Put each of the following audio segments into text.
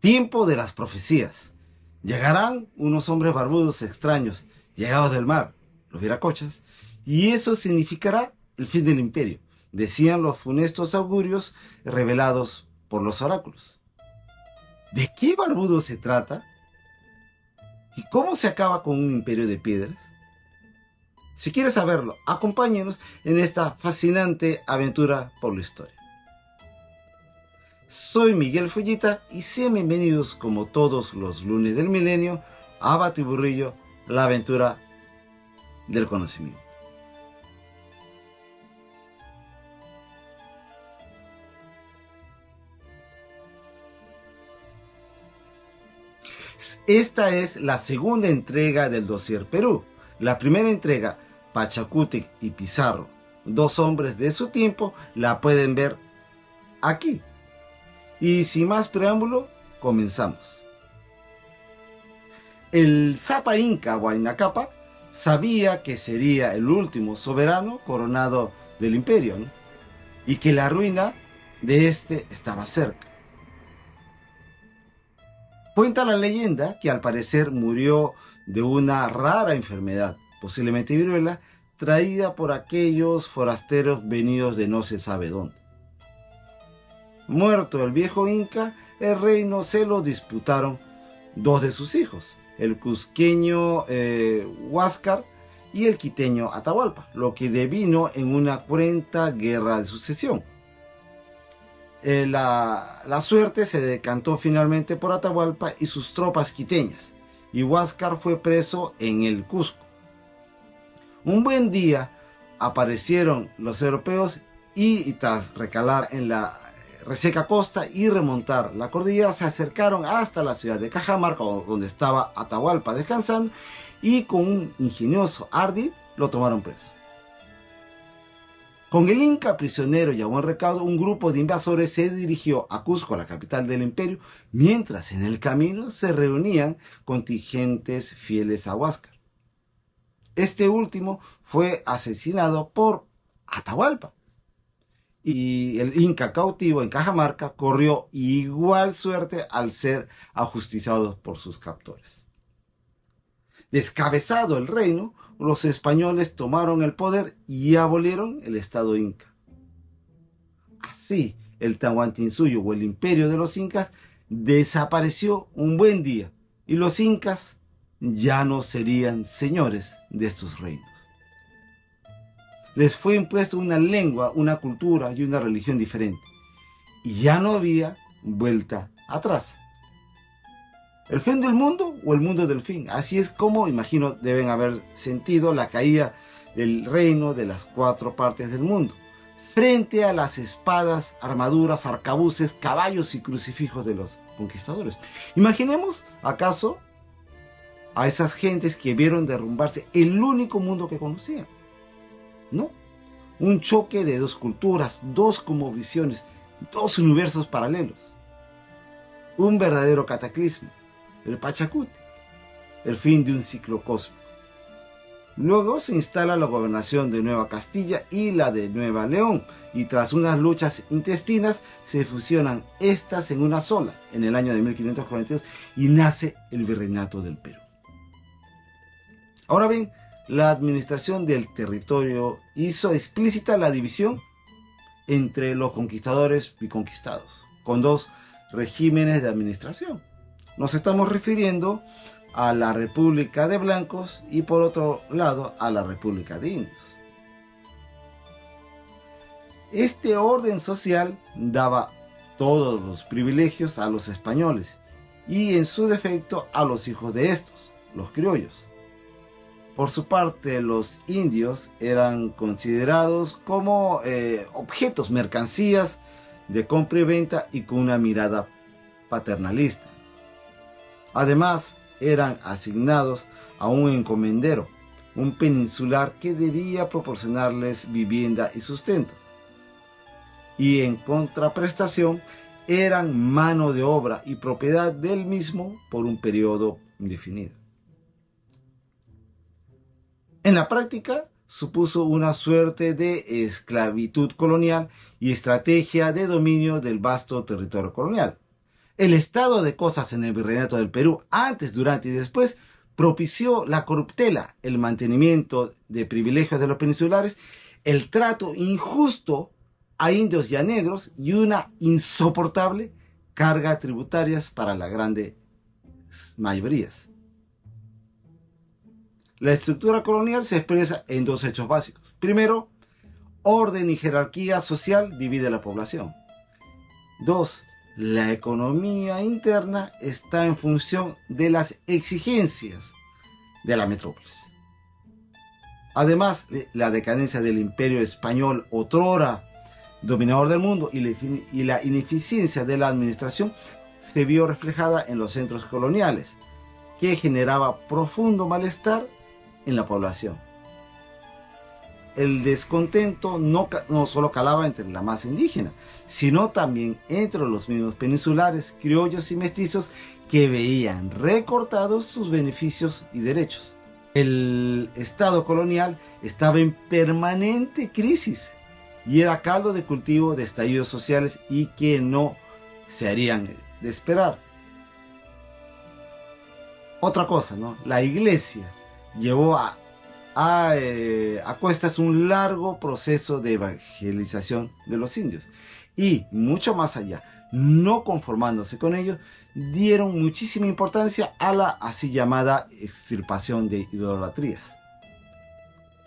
Tiempo de las profecías. Llegarán unos hombres barbudos extraños, llegados del mar, los viracochas, y eso significará el fin del imperio, decían los funestos augurios revelados por los oráculos. ¿De qué barbudo se trata? ¿Y cómo se acaba con un imperio de piedras? Si quieres saberlo, acompáñenos en esta fascinante aventura por la historia. Soy Miguel Fullita y sean bienvenidos como todos los lunes del milenio a Batiburrillo, la aventura del conocimiento. Esta es la segunda entrega del Dossier Perú. La primera entrega, Pachacútec y Pizarro, dos hombres de su tiempo, la pueden ver aquí. Y sin más preámbulo, comenzamos. El Zapa Inca Huayna Cápac sabía que sería el último soberano coronado del imperio, ¿no? Y que la ruina de este estaba cerca. Cuenta la leyenda que al parecer murió de una rara enfermedad, posiblemente viruela, traída por aquellos forasteros venidos de no se sabe dónde. Muerto el viejo Inca, el reino se lo disputaron dos de sus hijos, el cusqueño Huáscar y el quiteño Atahualpa, lo que devino en una cruenta guerra de sucesión. La suerte se decantó finalmente por Atahualpa y sus tropas quiteñas, y Huáscar fue preso en el Cusco. Un buen día aparecieron los europeos y tras recalar en la reseca costa y remontar la cordillera, se acercaron hasta la ciudad de Cajamarca, donde estaba Atahualpa descansando, y con un ingenioso ardid lo tomaron preso. Con el Inca prisionero y a buen recaudo, un grupo de invasores se dirigió a Cusco, la capital del imperio, mientras en el camino se reunían contingentes fieles a Huáscar. Este último fue asesinado por Atahualpa, y el Inca cautivo en Cajamarca corrió igual suerte al ser ajusticiado por sus captores. Descabezado el reino, los españoles tomaron el poder y abolieron el Estado Inca. Así, el Tahuantinsuyo o el imperio de los Incas desapareció un buen día y los Incas ya no serían señores de estos reinos. Les fue impuesto una lengua, una cultura y una religión diferente, y ya no había vuelta atrás. ¿El fin del mundo o el mundo del fin? Así es como, imagino, deben haber sentido la caída del reino de las cuatro partes del mundo, frente a las espadas, armaduras, arcabuces, caballos y crucifijos de los conquistadores. Imaginemos, ¿acaso?, a esas gentes que vieron derrumbarse el único mundo que conocían. No, un choque de dos culturas, dos cosmovisiones, dos universos paralelos. Un verdadero cataclismo, el Pachacútec, el fin de un ciclo cósmico. Luego se instala la gobernación de Nueva Castilla y la de Nueva León, y tras unas luchas intestinas se fusionan estas en una sola en el año de 1542 y nace el Virreinato del Perú. Ahora bien, la administración del territorio hizo explícita la división entre los conquistadores y conquistados, con dos regímenes de administración. Nos estamos refiriendo a la República de Blancos y por otro lado a la República de Indios. Este orden social daba todos los privilegios a los españoles y en su defecto a los hijos de estos, los criollos. Por su parte, los indios eran considerados como objetos, mercancías de compra y venta y con una mirada paternalista. Además, eran asignados a un encomendero, un peninsular que debía proporcionarles vivienda y sustento. Y en contraprestación, eran mano de obra y propiedad del mismo por un periodo indefinido. En la práctica, supuso una suerte de esclavitud colonial y estrategia de dominio del vasto territorio colonial. El estado de cosas en el Virreinato del Perú, antes, durante y después, propició la corruptela, el mantenimiento de privilegios de los peninsulares, el trato injusto a indios y a negros y una insoportable carga tributarias para las grandes mayorías. La estructura colonial se expresa en dos hechos básicos. Primero, orden y jerarquía social divide la población. Dos, la economía interna está en función de las exigencias de la metrópolis. Además, la decadencia del imperio español, otrora dominador del mundo, y la ineficiencia de la administración se vio reflejada en los centros coloniales, que generaba profundo malestar en la población. El descontento no solo calaba entre la masa indígena, sino también entre los mismos peninsulares, criollos y mestizos que veían recortados sus beneficios y derechos. El Estado colonial estaba en permanente crisis y era caldo de cultivo de estallidos sociales y que no se harían de esperar. Otra cosa, ¿no? La iglesia llevó a cuestas un largo proceso de evangelización de los indios. Y mucho más allá, no conformándose con ello, dieron muchísima importancia a la así llamada extirpación de idolatrías.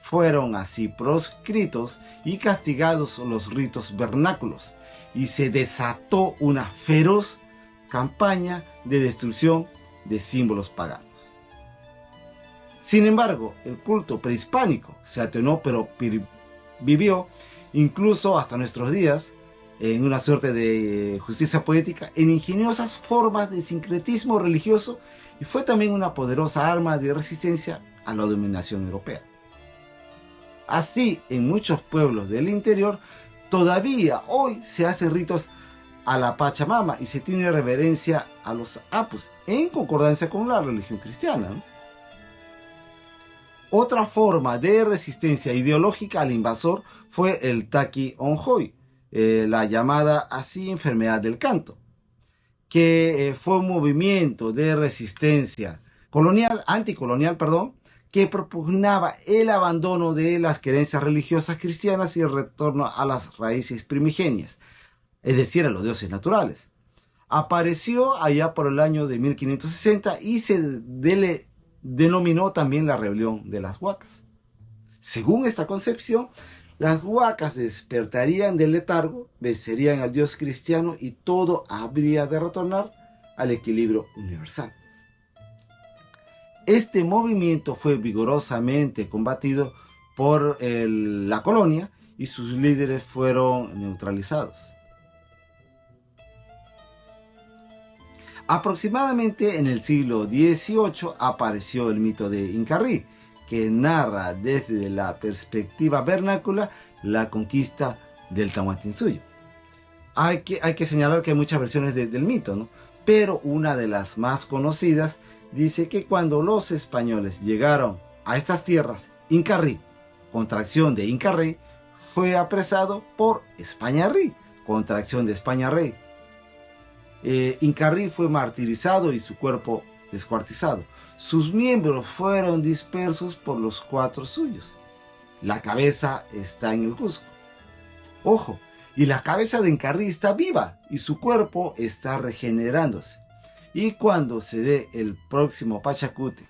Fueron así proscritos y castigados los ritos vernáculos, y se desató una feroz campaña de destrucción de símbolos paganos. Sin embargo, el culto prehispánico se atenuó, pero vivió incluso hasta nuestros días en una suerte de justicia poética, en ingeniosas formas de sincretismo religioso, y fue también una poderosa arma de resistencia a la dominación europea. Así, en muchos pueblos del interior, todavía hoy se hacen ritos a la Pachamama y se tiene reverencia a los apus, en concordancia con la religión cristiana, ¿no? Otra forma de resistencia ideológica al invasor fue el Taqui Onjoy, la llamada así enfermedad del canto, que fue un movimiento de resistencia anticolonial, que propugnaba el abandono de las creencias religiosas cristianas y el retorno a las raíces primigenias, es decir, a los dioses naturales. Apareció allá por el año de 1560 y se denominó también la rebelión de las huacas. Según esta concepción, las huacas despertarían del letargo, vencerían al dios cristiano y todo habría de retornar al equilibrio universal. Este movimiento fue vigorosamente combatido por la colonia y sus líderes fueron neutralizados. Aproximadamente en el siglo XVIII apareció el mito de Incarrí, que narra desde la perspectiva vernácula la conquista del Tahuantinsuyo. Hay que señalar que hay muchas versiones del mito, ¿no? Pero una de las más conocidas dice que cuando los españoles llegaron a estas tierras, Incarrí, contracción de Inca Rey, fue apresado por España Rey, contracción de España Rey. Incarrí fue martirizado y su cuerpo descuartizado. Sus miembros fueron dispersos por los 4 suyos. La cabeza está en el Cusco. Ojo, y la cabeza de Incarrí está viva y su cuerpo está regenerándose. Y cuando se dé el próximo Pachacútec,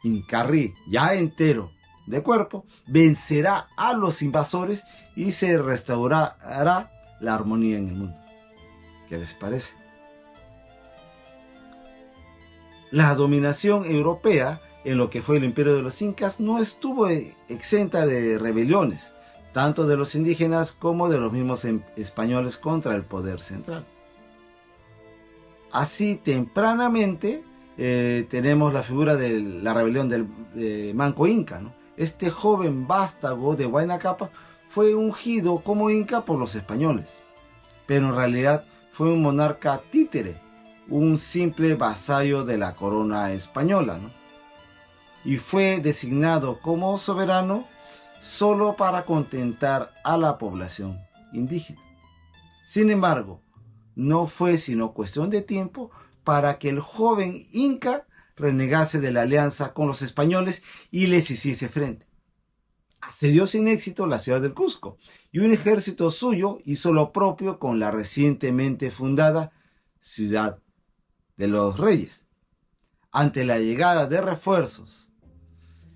Incarrí, ya entero de cuerpo, vencerá a los invasores y se restaurará la armonía en el mundo. ¿Qué les parece? La dominación europea en lo que fue el imperio de los incas no estuvo exenta de rebeliones, tanto de los indígenas como de los mismos españoles contra el poder central. Así tempranamente tenemos la figura de la rebelión de Manco Inca, ¿no? Este joven vástago de Huayna Cápac fue ungido como inca por los españoles, pero en realidad fue un monarca títere, un simple vasallo de la corona española, ¿no? Y fue designado como soberano solo para contentar a la población indígena. Sin embargo, no fue sino cuestión de tiempo para que el joven inca renegase de la alianza con los españoles y les hiciese frente. Asedió sin éxito la ciudad del Cusco y un ejército suyo hizo lo propio con la recientemente fundada Ciudad de los Reyes. Ante la llegada de refuerzos,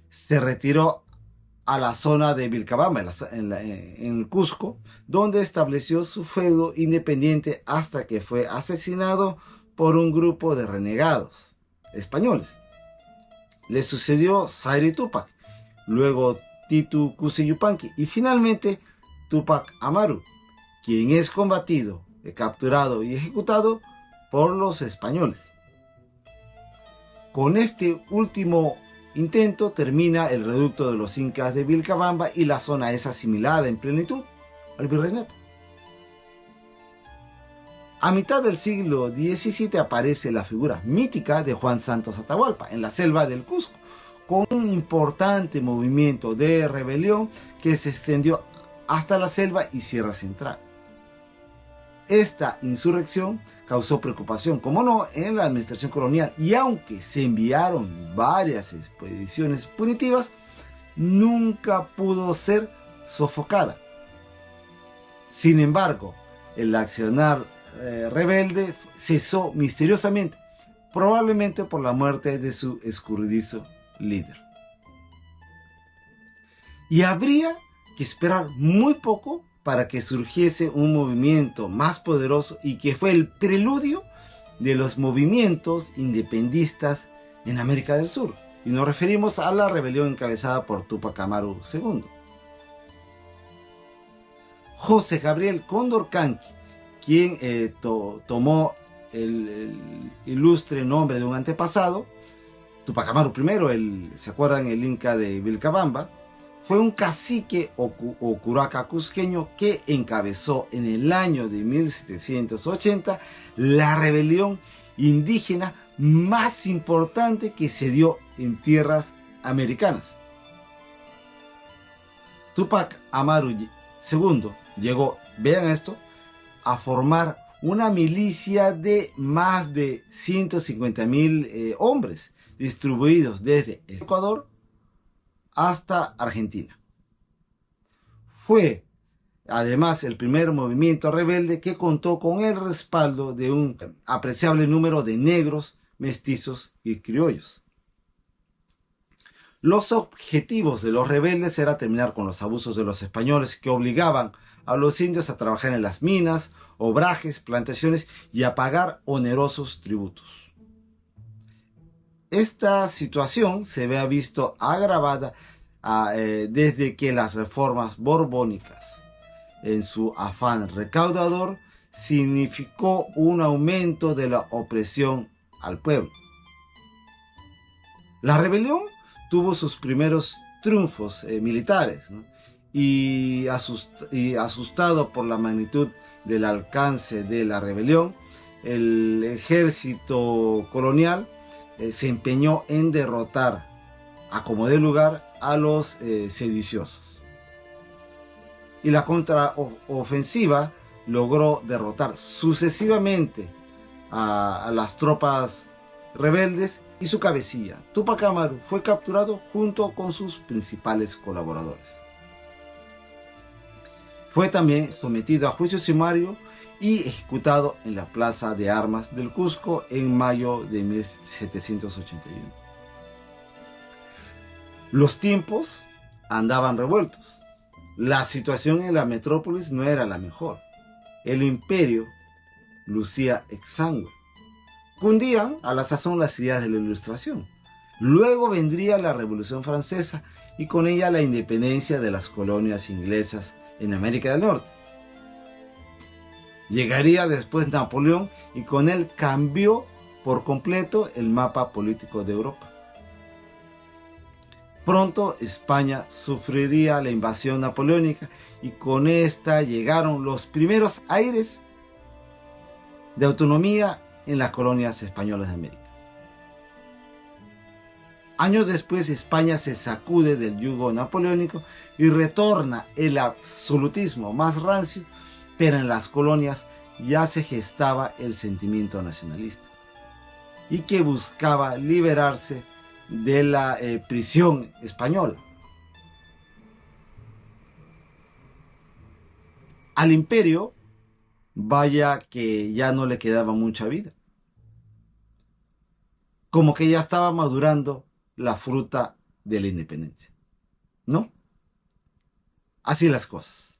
se retiró a la zona de Vilcabamba, en Cusco, donde estableció su feudo independiente hasta que fue asesinado por un grupo de renegados españoles. Le sucedió Zaire Tupac, luego Titu Cusi Yupanqui y finalmente Tupac Amaru, quien es combatido, capturado y ejecutado por los españoles. Con este último intento termina el reducto de los incas de Vilcabamba y la zona es asimilada en plenitud al virreinato. A mitad del siglo XVII aparece la figura mítica de Juan Santos Atahualpa en la selva del Cusco, con un importante movimiento de rebelión que se extendió hasta la selva y Sierra Central. Esta insurrección causó preocupación, como no, en la administración colonial, y aunque se enviaron varias expediciones punitivas, nunca pudo ser sofocada. Sin embargo, el accionar rebelde cesó misteriosamente, probablemente por la muerte de su escurridizo líder. Y habría que esperar muy poco para que surgiese un movimiento más poderoso y que fue el preludio de los movimientos independistas en América del Sur. Y nos referimos a la rebelión encabezada por Tupac Amaru II. José Gabriel Condorcanqui, quien tomó el ilustre nombre de un antepasado, Tupac Amaru I, ¿se acuerdan? El inca de Vilcabamba, fue un cacique o curaca cusqueño que encabezó en el año de 1780 la rebelión indígena más importante que se dio en tierras americanas. Tupac Amaru II llegó, vean esto, a formar una milicia de más de 150,000 hombres distribuidos desde Ecuador hasta Argentina. Fue además el primer movimiento rebelde que contó con el respaldo de un apreciable número de negros, mestizos y criollos. Los objetivos de los rebeldes era terminar con los abusos de los españoles que obligaban a los indios a trabajar en las minas, obrajes, plantaciones y a pagar onerosos tributos. Esta situación se había visto agravada desde que las reformas borbónicas, en su afán recaudador, significó un aumento de la opresión al pueblo. La rebelión tuvo sus primeros triunfos militares, ¿no? y asustado por la magnitud del alcance de la rebelión, el ejército colonial se empeñó en derrotar a como dé lugar a los sediciosos. Y la contraofensiva logró derrotar sucesivamente a las tropas rebeldes y su cabecilla, Tupac Amaru, fue capturado junto con sus principales colaboradores. Fue también sometido a juicio sumario y ejecutado en la Plaza de Armas del Cusco en mayo de 1781. Los tiempos andaban revueltos. La situación en la metrópolis no era la mejor. El imperio lucía exangüe. Cundían a la sazón las ideas de la Ilustración. Luego vendría la Revolución Francesa y con ella la independencia de las colonias inglesas en América del Norte. Llegaría después Napoleón y con él cambió por completo el mapa político de Europa. Pronto España sufriría la invasión napoleónica y con esta llegaron los primeros aires de autonomía en las colonias españolas de América. Años después España se sacude del yugo napoleónico y retorna el absolutismo más rancio, pero en las colonias ya se gestaba el sentimiento nacionalista y que buscaba liberarse de la prisión española. Al imperio, vaya que ya no le quedaba mucha vida. Como que ya estaba madurando la fruta de la independencia. ¿No? Así las cosas.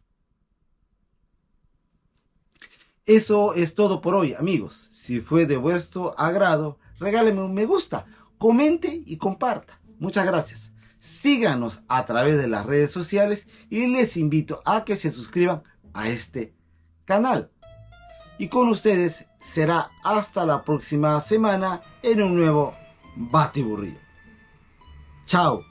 Eso es todo por hoy, amigos. Si fue de vuestro agrado, regáleme un me gusta, comente y comparta. Muchas gracias. Síganos a través de las redes sociales y les invito a que se suscriban a este canal. Y con ustedes será hasta la próxima semana en un nuevo Batiburrillo. Chao.